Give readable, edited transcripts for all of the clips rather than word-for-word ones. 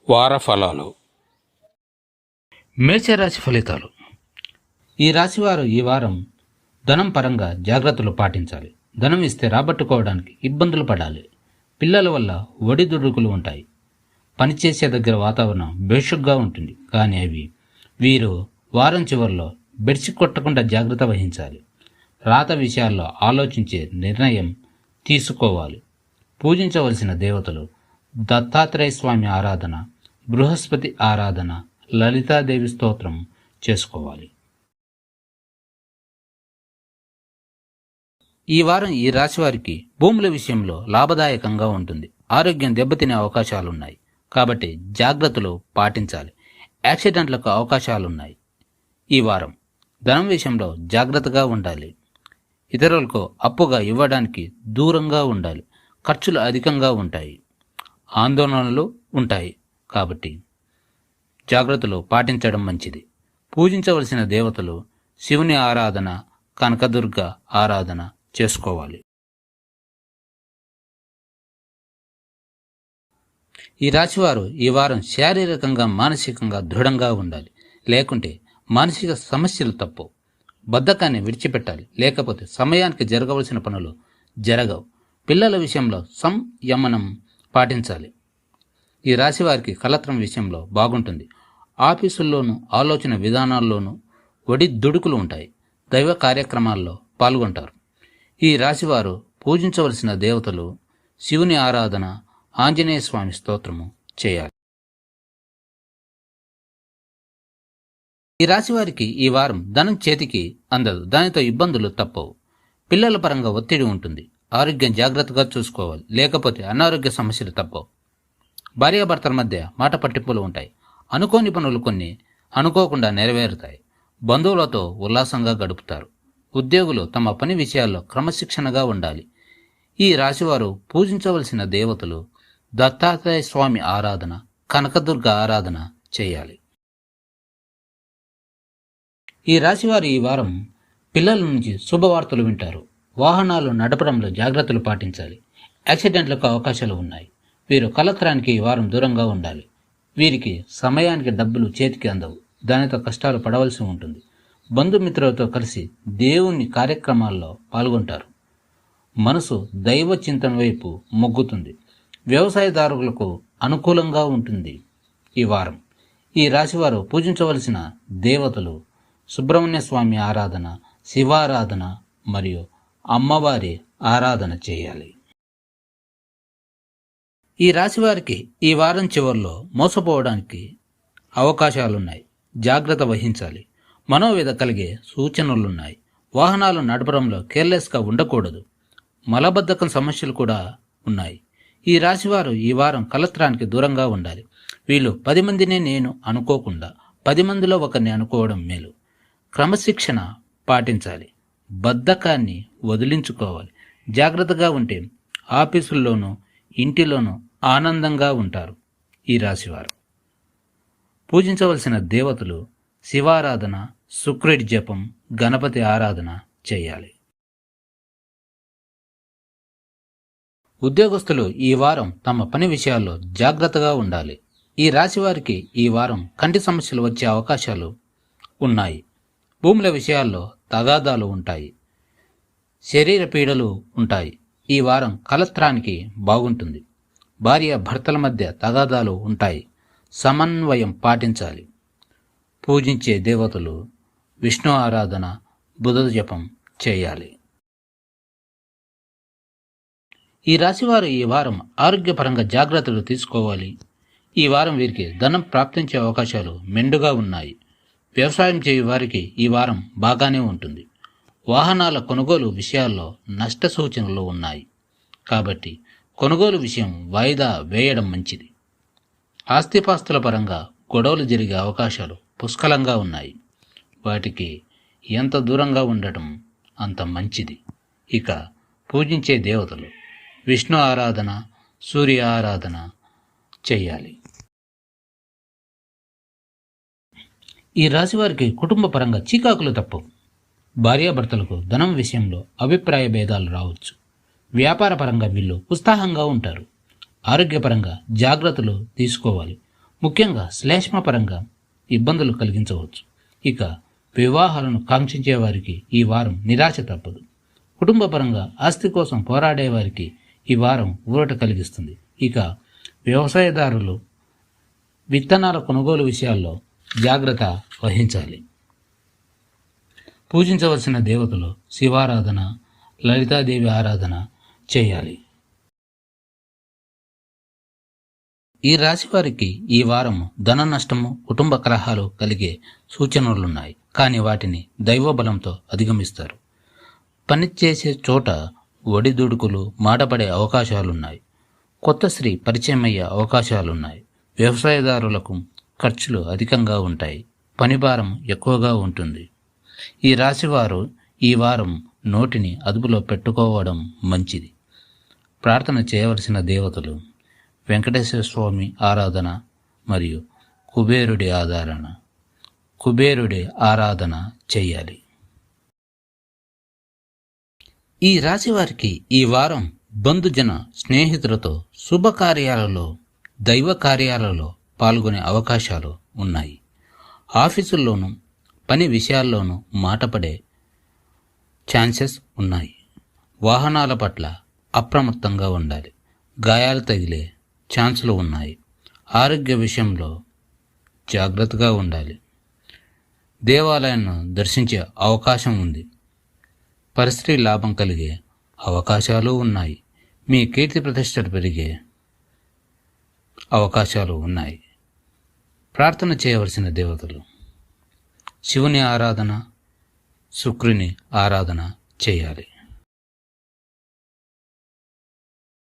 వార ఫలాలు. మేషరాశి ఫలితాలు. ఈ రాశివారు ఈ వారం ధనం పరంగా జాగ్రత్తలు పాటించాలి. ధనం ఇస్తే రాబట్టుకోవడానికి ఇబ్బందులు పడాలి. పిల్లల వల్ల ఒడిదుడుకులు ఉంటాయి. పనిచేసే దగ్గర వాతావరణం బేషుగ్గా ఉంటుంది, కానీ వీరు వారం చివరిలో బెడిసి కొట్టకుండా జాగ్రత్త వహించాలి. రాత విషయాల్లో ఆలోచించే నిర్ణయం తీసుకోవాలి. పూజించవలసిన దేవతలు దత్తాత్రేయ స్వామి ఆరాధన, బృహస్పతి ఆరాధన, లలితాదేవి స్తోత్రం చేసుకోవాలి. ఈ వారం ఈ రాశి వారికి భూముల విషయంలో లాభదాయకంగా ఉంటుంది. ఆరోగ్యం దెబ్బతినే అవకాశాలున్నాయి, కాబట్టి జాగ్రత్తలు పాటించాలి. యాక్సిడెంట్లకు అవకాశాలున్నాయి. ఈ వారం ధనం విషయంలో జాగ్రత్తగా ఉండాలి. ఇతరులకు అప్పుగా ఇవ్వడానికి దూరంగా ఉండాలి. ఖర్చులు అధికంగా ఉంటాయి. ఆందోళనలు ఉంటాయి, కాబట్టి జాగ్రత్తలు పాటించడం మంచిది. పూజించవలసిన దేవతలు శివుని ఆరాధన, కనకదుర్గ ఆరాధన చేసుకోవాలి. ఈ రాశివారు ఈ వారం శారీరకంగా మానసికంగా దృఢంగా ఉండాలి. లేకుంటే మానసిక సమస్యలు తప్పు. బద్ధకాన్ని విడిచిపెట్టాలి, లేకపోతే సమయానికి జరగవలసిన పనులు జరగవు. పిల్లల విషయంలో సంయమనం పాటించాలి. ఈ రాశి వారికి కలత్రం విషయంలో బాగుంటుంది. ఆఫీసుల్లోనూ ఆలోచన విధానాల్లోనూ ఒడిదుడుకులు ఉంటాయి. దైవ కార్యక్రమాల్లో పాల్గొంటారు. ఈ రాశివారు పూజించవలసిన దేవతలు శివుని ఆరాధన, ఆంజనేయ స్వామి స్తోత్రము చేయాలి. ఈ రాశివారికి ఈ వారం ధనం చేతికి అందదు. దానితో ఇబ్బందులు తప్పవు. పిల్లల పరంగా ఒత్తిడి ఉంటుంది. ఆరోగ్యం జాగ్రత్తగా చూసుకోవాలి, లేకపోతే అనారోగ్య సమస్యలు తప్పవు. భార్యాభర్తల మధ్య మాట పట్టింపులు ఉంటాయి. అనుకోని పనులు కొన్ని అనుకోకుండా నెరవేరుతాయి. బంధువులతో ఉల్లాసంగా గడుపుతారు. ఉద్యోగులు తమ పని విషయాల్లో క్రమశిక్షణగా ఉండాలి. ఈ రాశివారు పూజించవలసిన దేవతలు దత్తాత్రేయ స్వామి ఆరాధన, కనకదుర్గ ఆరాధన చేయాలి. ఈ రాశివారు ఈ వారం పిల్లల నుంచి శుభవార్తలు వింటారు. వాహనాలు నడపడంలో జాగ్రత్తలు పాటించాలి. యాక్సిడెంట్లకు అవకాశాలు ఉన్నాయి. వీరు కలత్రానికి ఈ వారం దూరంగా ఉండాలి. వీరికి సమయానికి డబ్బులు చేతికి అందవు. దానితో కష్టాలు పడవలసి ఉంటుంది. బంధుమిత్రులతో కలిసి దేవుని కార్యక్రమాల్లో పాల్గొంటారు. మనసు దైవ చింతన వైపు మొగ్గుతుంది. వ్యవసాయదారులకు అనుకూలంగా ఉంటుంది. ఈ వారం ఈ రాశివారు పూజించవలసిన దేవతలు సుబ్రహ్మణ్య స్వామి ఆరాధన, శివారాధన మరియు అమ్మవారి ఆరాధన చేయాలి. ఈ రాశివారికి ఈ వారం చివరిలో మోసపోవడానికి అవకాశాలున్నాయి. జాగ్రత్త వహించాలి. మనోవేద కలిగే సూచనలున్నాయి. వాహనాలు నడపడంలో కేర్లెస్గా ఉండకూడదు. మలబద్ధకం సమస్యలు కూడా ఉన్నాయి. ఈ రాశివారు ఈ వారం కలత్రానికి దూరంగా ఉండాలి. వీళ్ళు 10 మందినే నేను అనుకోకుండా 10 మందిలో ఒకరిని అనుకోవడం మేలు. క్రమశిక్షణ పాటించాలి. బద్ధకాన్ని వదిలించుకోవాలి. జాగ్రత్తగా ఉంటే ఆఫీసుల్లోనూ ఇంటిలోనూ ఆనందంగా ఉంటారు. ఈ రాశివారు పూజించవలసిన దేవతలు శివారాధన, శుక్రుడి జపం, గణపతి ఆరాధన చేయాలి. ఉద్యోగస్తులు ఈ వారం తమ పని విషయాల్లో జాగ్రత్తగా ఉండాలి. ఈ రాశివారికి ఈ వారం కంటి సమస్యలు వచ్చే అవకాశాలు ఉన్నాయి. భూముల విషయాల్లో తగాదాలు ఉంటాయి. శరీర పీడలు ఉంటాయి. ఈ వారం కలత్రానికి బాగుంటుంది. భార్య భర్తల మధ్య తగాదాలు ఉంటాయి. సమన్వయం పాటించాలి. పూజించే దేవతలు విష్ణు ఆరాధన, బుధ జపం చేయాలి. ఈ రాశివారు ఈ వారం ఆరోగ్యపరంగా జాగ్రత్తలు తీసుకోవాలి. ఈ వారం వీరికి ధనం ప్రాప్తించే అవకాశాలు మెండుగా ఉన్నాయి. వ్యవసాయం చేయు వారికి ఈ వారం బాగానే ఉంటుంది. వాహనాల కొనుగోలు విషయాల్లో నష్ట సూచనలు ఉన్నాయి, కాబట్టి కొనుగోలు విషయం వాయిదా వేయడం మంచిది. ఆస్తిపాస్తుల పరంగా గొడవలు జరిగే అవకాశాలు పుష్కలంగా ఉన్నాయి. వాటికి ఎంత దూరంగా ఉండటం అంత మంచిది. ఇక పూజించే దేవతలు విష్ణు ఆరాధన, సూర్య ఆరాధన చేయాలి. ఈ రాశివారికి కుటుంబ పరంగా చీకాకులు తప్పవు. భార్యాభర్తలకు ధనం విషయంలో అభిప్రాయ భేదాలు రావచ్చు. వ్యాపార పరంగా వీళ్ళు ఉత్సాహంగా ఉంటారు. ఆరోగ్యపరంగా జాగ్రత్తలు తీసుకోవాలి. ముఖ్యంగా శ్లేష్మపరంగా ఇబ్బందులు కలిగించవచ్చు. ఇక వివాహాలను కాంక్షించే వారికి ఈ వారం నిరాశ తప్పదు. కుటుంబపరంగా ఆస్తి కోసం పోరాడే వారికి ఈ వారం ఊరట కలిగిస్తుంది. ఇక వ్యవసాయదారులు విత్తనాల కొనుగోలు విషయాల్లో జాగ్రత్త వహించాలి. పూజించవలసిన దేవతలు శివారాధన, లలితాదేవి ఆరాధన చేయాలి. ఈ రాశి వారికి ఈ వారం ధన నష్టము, కుటుంబ కలహాలు కలిగే సూచనలున్నాయి. కానీ వాటిని దైవబలంతో అధిగమిస్తారు. పనిచేసే చోట ఒడిదుడుకులు, మాటపడే అవకాశాలున్నాయి. కొత్త స్త్రీ పరిచయమయ్యే అవకాశాలున్నాయి. వ్యవసాయదారులకు ఖర్చులు అధికంగా ఉంటాయి. పనిభారం ఎక్కువగా ఉంటుంది. ఈ రాశివారు ఈ వారం నోటిని అదుపులో పెట్టుకోవడం మంచిది. ప్రార్థన చేయవలసిన దేవతలు వెంకటేశ్వర స్వామి ఆరాధన మరియు కుబేరుడి ఆరాధన చేయాలి. ఈ రాశి వారికి ఈ వారం బంధుజన స్నేహితులతో శుభకార్యాలలో, దైవ కార్యాలలో పాల్గొనే అవకాశాలు ఉన్నాయి. ఆఫీసుల్లోనూ పని విషయాల్లోనూ మాటపడే ఛాన్సెస్ ఉన్నాయి. వాహనాల పట్ల అప్రమత్తంగా ఉండాలి. గాయాలు తగిలే ఛాన్సులు ఉన్నాయి. ఆరోగ్య విషయంలో జాగ్రత్తగా ఉండాలి. దేవాలయాన్ని దర్శించే అవకాశం ఉంది. పరిస్థితి లాభం కలిగే అవకాశాలు ఉన్నాయి. మీ కీర్తి ప్రతిష్టలు పెరిగే అవకాశాలు ఉన్నాయి. ప్రార్థన చేయవలసిన దేవతలు శివుని ఆరాధన, శుక్రుని ఆరాధన చేయాలి.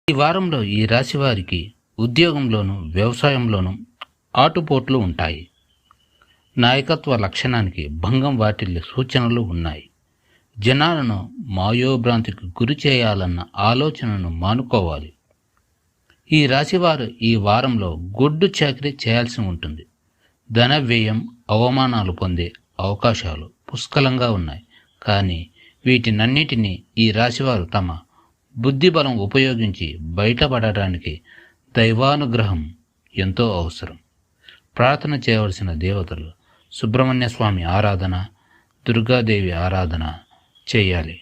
ఈ వారంలో ఈ రాశి వారికి ఉద్యోగంలోనూ వ్యవసాయంలోనూ ఆటుపోట్లు ఉంటాయి. నాయకత్వ లక్షణానికి భంగం వాటిల్లే సూచనలు ఉన్నాయి. జనాలను మాయోభ్రాంతికి గురి చేయాలన్న ఆలోచనను మానుకోవాలి. ఈ రాశివారు ఈ వారంలో గొడ్డు చాకరీ చేయాల్సి ఉంటుంది. ధన వ్యయం, అవమానాలు పొందే అవకాశాలు పుష్కలంగా ఉన్నాయి. కానీ వీటినన్నిటినీ ఈ రాశివారు తమ బుద్ధిబలం ఉపయోగించి బయటపడటానికి దైవానుగ్రహం ఎంతో అవసరం. ప్రార్థన చేయవలసిన దేవతలు సుబ్రహ్మణ్య స్వామి ఆరాధన, దుర్గాదేవి ఆరాధన చేయాలి.